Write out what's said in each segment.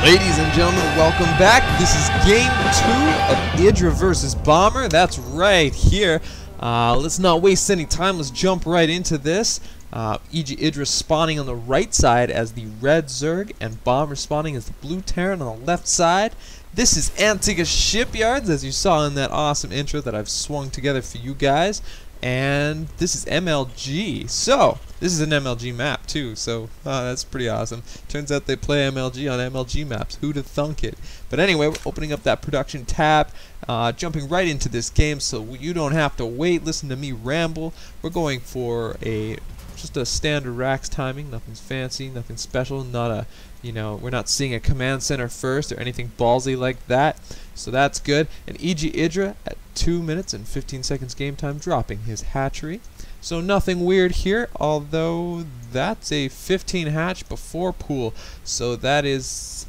Ladies and gentlemen, welcome back. This is game 2 of Idra versus Bomber. That's right here. Let's not waste any time. Let's jump right into this. Idra spawning on the right side as the red Zerg, and Bomber spawning as the blue Terran on the left side. This is Antigua Shipyards, as you saw in that awesome intro that I've swung together for you guys. And this is MLG. So, this is an MLG map too, so that's pretty awesome. Turns out they play MLG on MLG maps. Who'd have thunk it? But anyway, we're opening up that production tab, jumping right into this game so you don't have to wait, listen to me ramble. We're going for just a standard racks timing, nothing fancy, nothing special, not a, we're not seeing a command center first or anything ballsy like that. So that's good. And Idra at 2 minutes and 15 seconds game time dropping his hatchery. So nothing weird here, although that's a 15 hatch before pool. So that's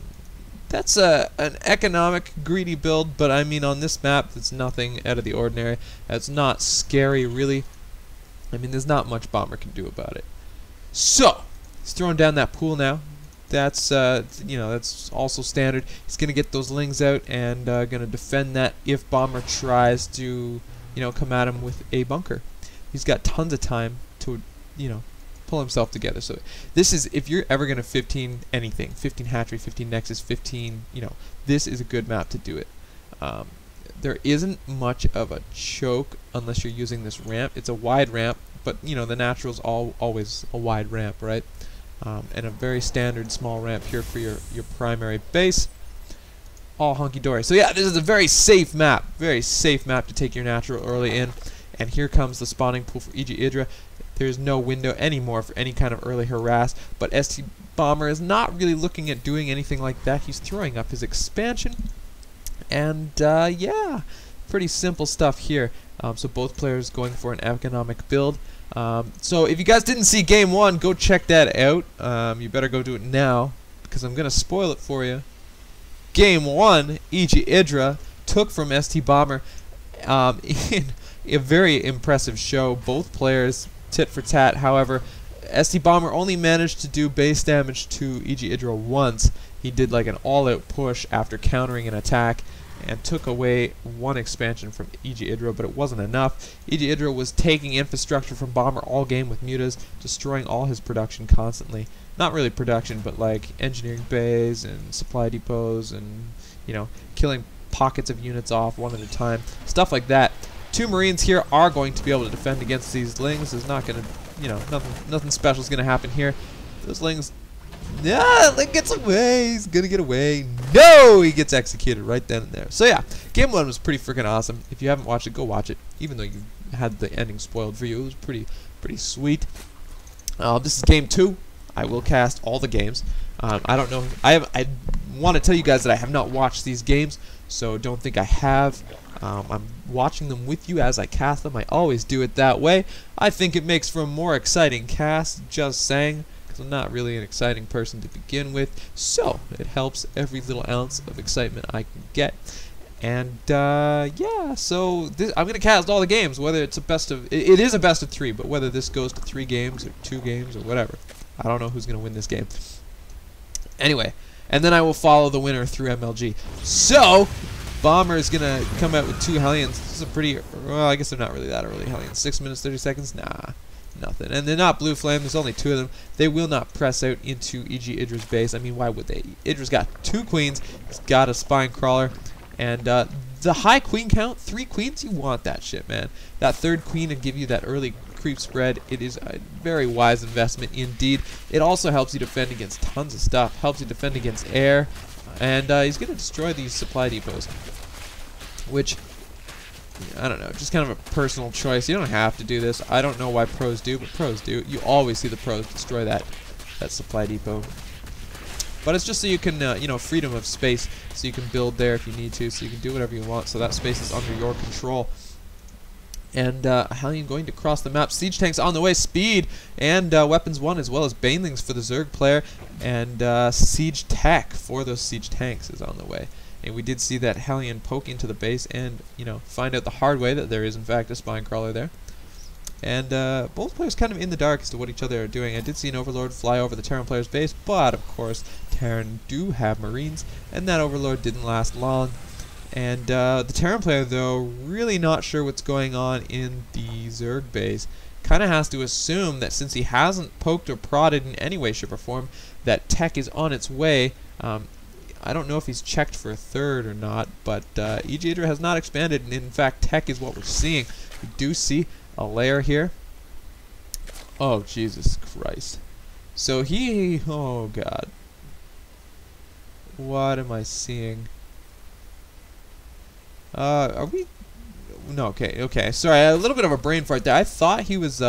an economic greedy build, but I mean on this map it's nothing out of the ordinary. It's not scary really. I mean there's not much Bomber can do about it. So he's throwing down that pool now. That's that's also standard. He's gonna get those lings out and gonna defend that if Bomber tries to come at him with a bunker. He's got tons of time to pull himself together. So this is, if you're ever gonna 15 anything, 15 hatchery, 15 nexus, 15 this is a good map to do it. There isn't much of a choke unless you're using this ramp. It's a wide ramp, but the natural's always a wide ramp, right? And a very standard small ramp here for your primary base. All hunky-dory. So yeah, this is a very safe map to take your natural early in. And here comes the spawning pool for Idra. There's no window anymore for any kind of early harass, but ST Bomber is not really looking at doing anything like that. He's throwing up his expansion. And yeah, pretty simple stuff here. So both players going for an economic build. So if you guys didn't see game 1, go check that out. You better go do it now, because I'm gonna spoil it for you. Game 1, Idra took from ST Bomber in a very impressive show. Both players tit for tat. However, ST Bomber only managed to do base damage to Idra once. He did like an all-out push after countering an attack and took away one expansion from Idra, but it wasn't enough. Idra was taking infrastructure from Bomber all game with mutas, destroying all his production constantly. Not really production, but like engineering bays and supply depots and, killing pockets of units off one at a time. Stuff like that. 2 Marines here are going to be able to defend against these lings. There's not going to, nothing special is going to happen here. Those lings... Yeah, Link gets away. He's gonna get away. No, he gets executed right then and there. So yeah, game 1 was pretty freaking awesome. If you haven't watched it, go watch it. Even though you had the ending spoiled for you, it was pretty sweet. This is game 2. I will cast all the games. I don't know. I want to tell you guys that I have not watched these games, so don't think I have. I'm watching them with you as I cast them. I always do it that way. I think it makes for a more exciting cast. Just saying. I'm not really an exciting person to begin with, so it helps every little ounce of excitement I can get. And yeah, so I'm gonna cast all the games, whether it's a best of it is a best of 3, but whether this goes to 3 games or 2 games or whatever, I don't know who's gonna win this game. Anyway, and then I will follow the winner through MLG. So Bomber is gonna come out with 2 Hellions. This is a pretty, well, I guess they're not really that early Hellions. 6 minutes 30 seconds, nah. Nothing. And they're not blue flame, there's only 2 of them. They will not press out into Idra's base. I mean, why would they? Idra's got 2 queens, he's got a spine crawler, and the high queen count, 3 queens, you want that shit, man. That 3rd queen and give you that early creep spread, it is a very wise investment indeed. It also helps you defend against tons of stuff, helps you defend against air, and he's going to destroy these supply depots, which... I don't know, just kind of a personal choice. You don't have to do this. I don't know why pros do, but pros do. You always see the pros destroy that supply depot. But it's just so you can, freedom of space, so you can build there if you need to, so you can do whatever you want, so that space is under your control. And how are you going to cross the map? Siege tanks on the way, speed, and weapons 1, as well as banelings for the Zerg player, and siege tech for those siege tanks is on the way. And we did see that Hellion poke into the base and, find out the hard way that there is, in fact, a spine crawler there. And both players kind of in the dark as to what each other are doing. I did see an Overlord fly over the Terran player's base, but of course Terran do have Marines, and that Overlord didn't last long. And the Terran player, though, really not sure what's going on in the Zerg base. Kind of has to assume that since he hasn't poked or prodded in any way, shape, or form, that tech is on its way. I don't know if he's checked for a third or not, but EG Idra has not expanded, and in fact, tech is what we're seeing. We do see a layer here. Oh, Jesus Christ. So he... Oh, God. What am I seeing? Are we... No, okay. Sorry, a little bit of a brain fart there. I thought he was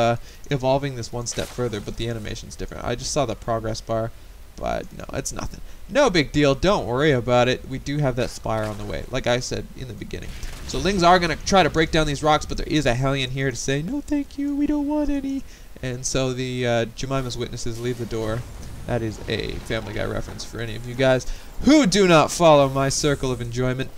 evolving this one step further, but the animation's different. I just saw the progress bar, but no, it's nothing. No big deal. Don't worry about it. We do have that spire on the way, like I said in the beginning. So Lings are going to try to break down these rocks, but there is a Hellion here to say, no thank you, we don't want any. And so the Jemima's witnesses leave the door. That is a Family Guy reference for any of you guys who do not follow my circle of enjoyment.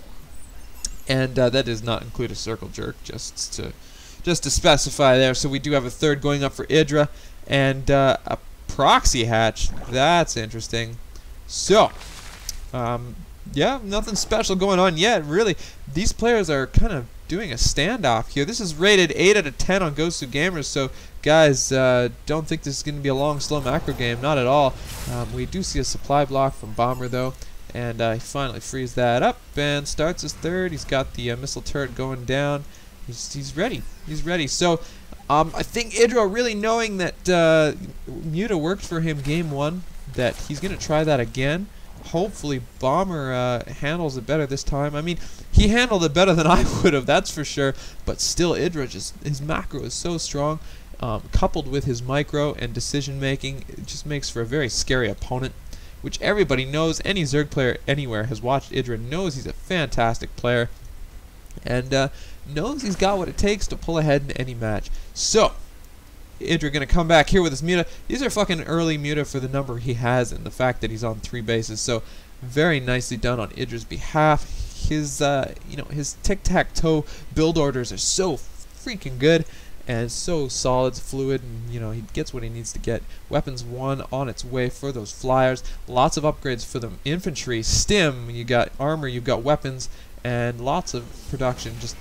And that does not include a circle jerk, just to specify there. So we do have a third going up for Idra, and a proxy hatch. That's interesting. So, yeah, nothing special going on yet, really. These players are kind of doing a standoff here. This is rated 8 out of 10 on Gosu Gamers, so guys, don't think this is going to be a long, slow macro game. Not at all. We do see a supply block from Bomber, though. And he finally frees that up and starts his third. He's got the missile turret going down. He's ready. He's ready. So I think Idra, really knowing that Muta worked for him game 1, that he's going to try that again. Hopefully Bomber handles it better this time. I mean, he handled it better than I would have, that's for sure. But still, Idra, his macro is so strong. Coupled with his micro and decision making, it just makes for a very scary opponent, which everybody knows. Any Zerg player anywhere has watched Idra, knows he's a fantastic player, and knows he's got what it takes to pull ahead in any match. So, Idra going to come back here with his Muta. These are fucking early Muta for the number he has and the fact that he's on 3 bases. So, very nicely done on Idra's behalf. His, his tic-tac-toe build orders are so freaking good. And so solid, fluid, and he gets what he needs to get. Weapons 1 on its way for those flyers. Lots of upgrades for the infantry. Stim, you got armor, you've got weapons, and lots of production. Just,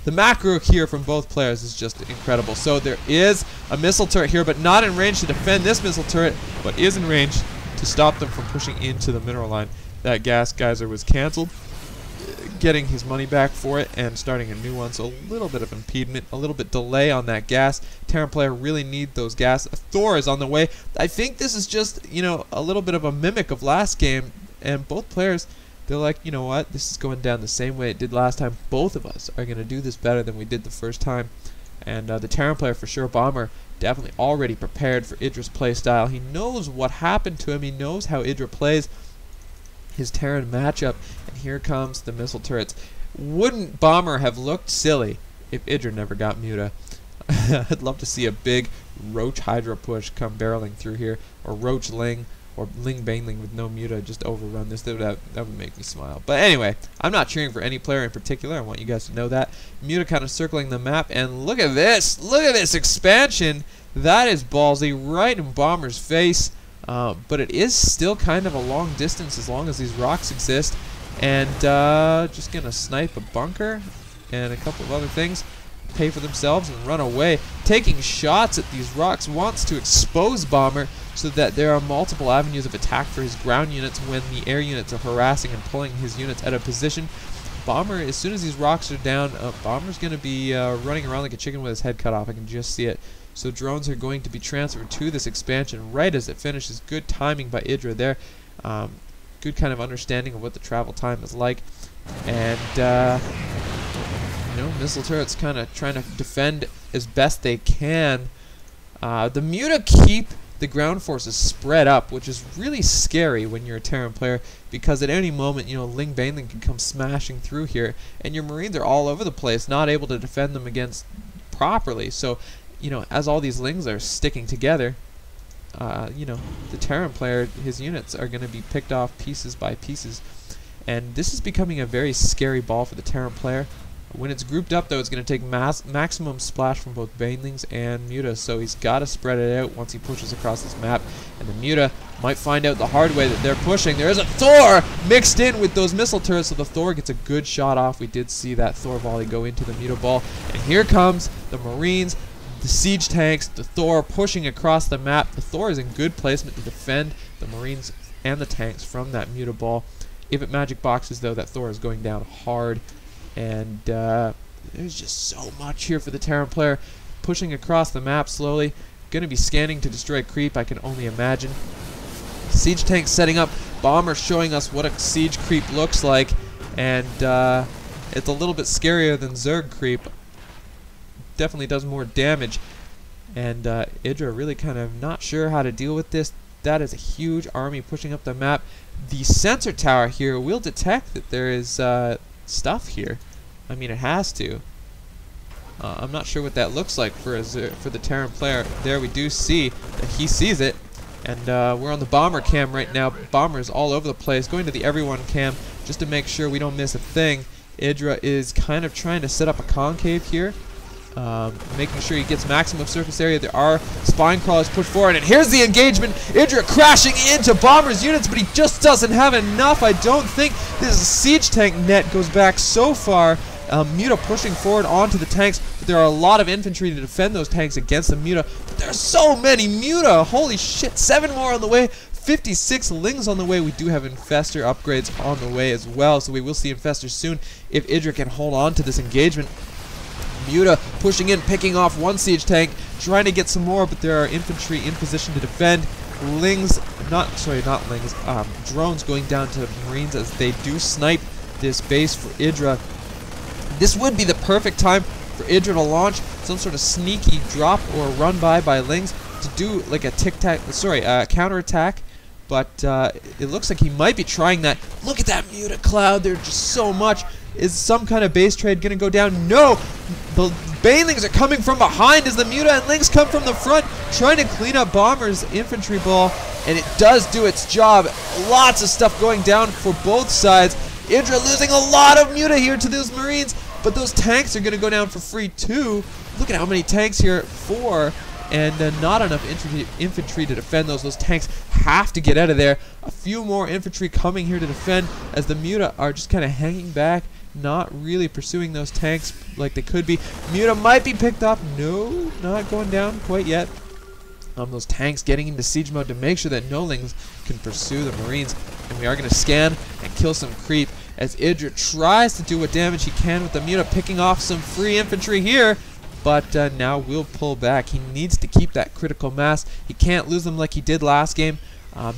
the macro here from both players is just incredible. So there is a missile turret here, but not in range to defend this missile turret, but is in range to stop them from pushing into the mineral line. That gas geyser was cancelled, getting his money back for it and starting a new one. So a little bit of impediment, a little bit delay on that gas. Terran player really need those gas. Thor is on the way. I think this is just, a little bit of a mimic of last game, and both players, they're like, you know what, this is going down the same way it did last time. Both of us are going to do this better than we did the first time. And the Terran player, for sure, Bomber, definitely already prepared for Idra's play style. He knows what happened to him. He knows how Idra plays his Terran matchup, and here comes the missile turrets. Wouldn't Bomber have looked silly if Idra never got Muta? I'd love to see a big Roach Hydra push come barreling through here, or Roach Ling, or Ling Baneling with no Muta just overrun this. That would make me smile. But anyway, I'm not cheering for any player in particular. I want you guys to know that. Muta kind of circling the map, and look at this! Look at this expansion! That is ballsy, right in Bomber's face. But it is still kind of a long distance as long as these rocks exist. And just going to snipe a bunker and a couple of other things, pay for themselves and run away. Taking shots at these rocks, wants to expose Bomber so that there are multiple avenues of attack for his ground units when the air units are harassing and pulling his units out of position. Bomber, as soon as these rocks are down, Bomber's going to be running around like a chicken with his head cut off. I can just see it. So drones are going to be transferred to this expansion right as it finishes. Good timing by Idra there. Good kind of understanding of what the travel time is like. And, missile turrets kind of trying to defend as best they can. The Muta keep the ground forces spread up, which is really scary when you're a Terran player, because at any moment, Ling Baneling can come smashing through here, and your Marines are all over the place, not able to defend them against properly. So, as all these Lings are sticking together, the Terran player, his units are going to be picked off pieces by pieces. And this is becoming a very scary ball for the Terran player. When it's grouped up, though, it's going to take maximum splash from both Banelings and Muta, so he's got to spread it out once he pushes across this map. And the Muta might find out the hard way that they're pushing. There is a Thor mixed in with those missile turrets, so the Thor gets a good shot off. We did see that Thor volley go into the Muta ball. And here comes the Marines, the siege tanks, the Thor pushing across the map. The Thor is in good placement to defend the Marines and the tanks from that Muta ball. If it magic boxes, though, that Thor is going down hard. And there's just so much here for the Terran player. Pushing across the map slowly. Going to be scanning to destroy creep, I can only imagine. Siege tank setting up. Bomber showing us what a siege creep looks like. And it's a little bit scarier than Zerg creep. Definitely does more damage. And Idra really kind of not sure how to deal with this. That is a huge army pushing up the map. The sensor tower here will detect that there is stuff here. I mean, it has to. I'm not sure what that looks like for the Terran player. There we do see that he sees it, and we're on the bomber cam right now. Bombers all over the place, going to the everyone cam just to make sure we don't miss a thing. Idra is kind of trying to set up a concave here, making sure he gets maximum surface area. There are spine crawlers pushed forward, and here's the engagement. Idra crashing into Bomber's units, but he just doesn't have enough. I don't think this siege tank net goes back so far. Muta pushing forward onto the tanks, but there are a lot of infantry to defend those tanks against the Muta. But there are so many Muta! Holy shit, 7 more on the way. 56 Lings on the way. We do have Infestor upgrades on the way as well, so we will see Infestors soon if Idra can hold on to this engagement. Muta pushing in, picking off one siege tank, trying to get some more, but there are infantry in position to defend. Lings, not Lings, drones going down to Marines as they do snipe this base for Idra. This would be the perfect time for Idra to launch some sort of sneaky drop or run by Lings to do like a counterattack. But it looks like he might be trying that. Look at that Muta cloud. There's just so much. Is some kind of base trade going to go down? No! The Banelings are coming from behind as the Muta and Lings come from the front, trying to clean up Bomber's infantry ball, and it does do its job. Lots of stuff going down for both sides. Idra losing a lot of Muta here to those Marines, but those tanks are going to go down for free too. Look at how many tanks here. 4. And not enough infantry to defend those. Those tanks have to get out of there. A few more infantry coming here to defend as the Muta are just kind of hanging back, not really pursuing those tanks like they could be. Muta might be picked up. No, not going down quite yet. Those tanks getting into siege mode to make sure that no Lings can pursue the Marines. And we are going to scan and kill some creep as Idra tries to do what damage he can with the Muta, picking off some free infantry here. But now will pull back. He needs to keep that critical mass. He can't lose them like he did last game.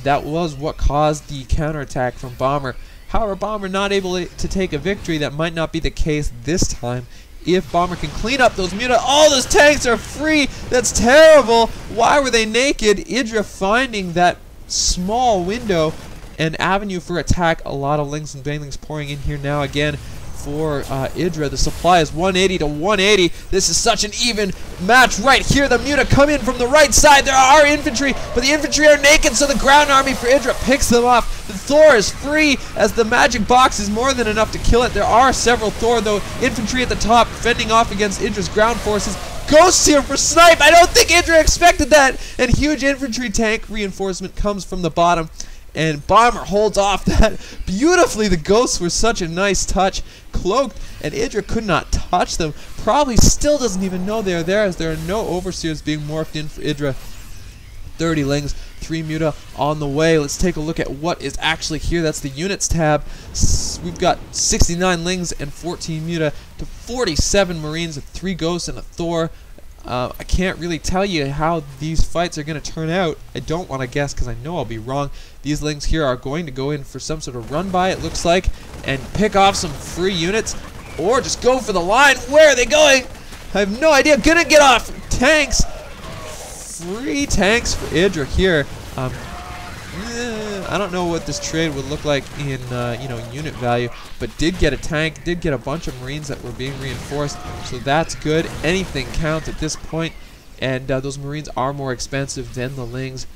That was what caused the counterattack from Bomber. However, Bomber not able to take a victory. That might not be the case this time. If Bomber can clean up those Muta, all those tanks are free. That's terrible. Why were they naked? Idra finding that small window and avenue for attack. A lot of Lings and Banelings pouring in here now again. For Idra, the supply is 180 to 180. This is such an even match right here. The Muta come in from the right side. There are infantry, but the infantry are naked, so the ground army for Idra picks them up. The Thor is free as the magic box is more than enough to kill it. There are several Thor, though. Infantry at the top fending off against Idra's ground forces. Ghosts here for snipe. I don't think Idra expected that. And huge infantry tank reinforcement comes from the bottom. And Bomber holds off that beautifully. The ghosts were such a nice touch. Cloaked, and Idra could not touch them. Probably still doesn't even know they're there, as there are no overseers being morphed in for Idra. 30 Lings, 3 Muta on the way. Let's take a look at what is actually here. That's the units tab. We've got 69 Lings and 14 Muta to 47 Marines, 3 Ghosts and a Thor. I can't really tell you how these fights are going to turn out. I don't want to guess because I know I'll be wrong. These Lings here are going to go in for some sort of run by, it looks like, and pick off some free units, or just go for the line. Where are they going? I have no idea. Gonna get off tanks. Free tanks for Idra here. I don't know what this trade would look like in unit value, but did get a tank, did get a bunch of Marines that were being reinforced, so that's good. Anything counts at this point, and those Marines are more expensive than the Lings.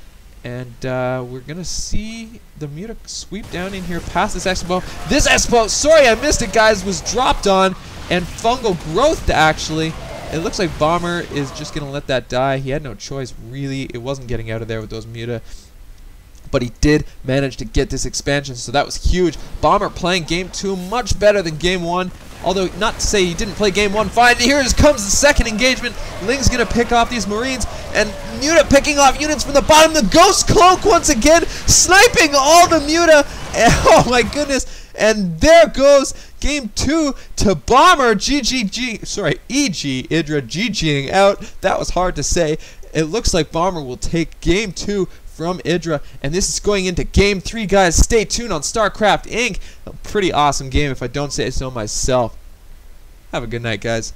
And we're gonna see the Muta sweep down in here past this Expo. This Expo, sorry I missed it, guys, was dropped on, and fungal growth, actually. It looks like Bomber is just going to let that die. He had no choice, really. It wasn't getting out of there with those Muta. But he did manage to get this expansion, so that was huge. Bomber playing Game 2 much better than Game 1. Although, not to say he didn't play Game 1 fine. Here comes the second engagement. Ling's going to pick off these Marines. And Muta picking off units from the bottom. The Ghost Cloak once again, sniping all the Muta. And, oh my goodness. And there goes Game 2 to Bomber. EG, Idra GGing out. That was hard to say. It looks like Bomber will take Game 2 from Idra, and this is going into Game 3, guys. Stay tuned on StarCraft Inc. A pretty awesome game, if I don't say so myself. Have a good night, guys.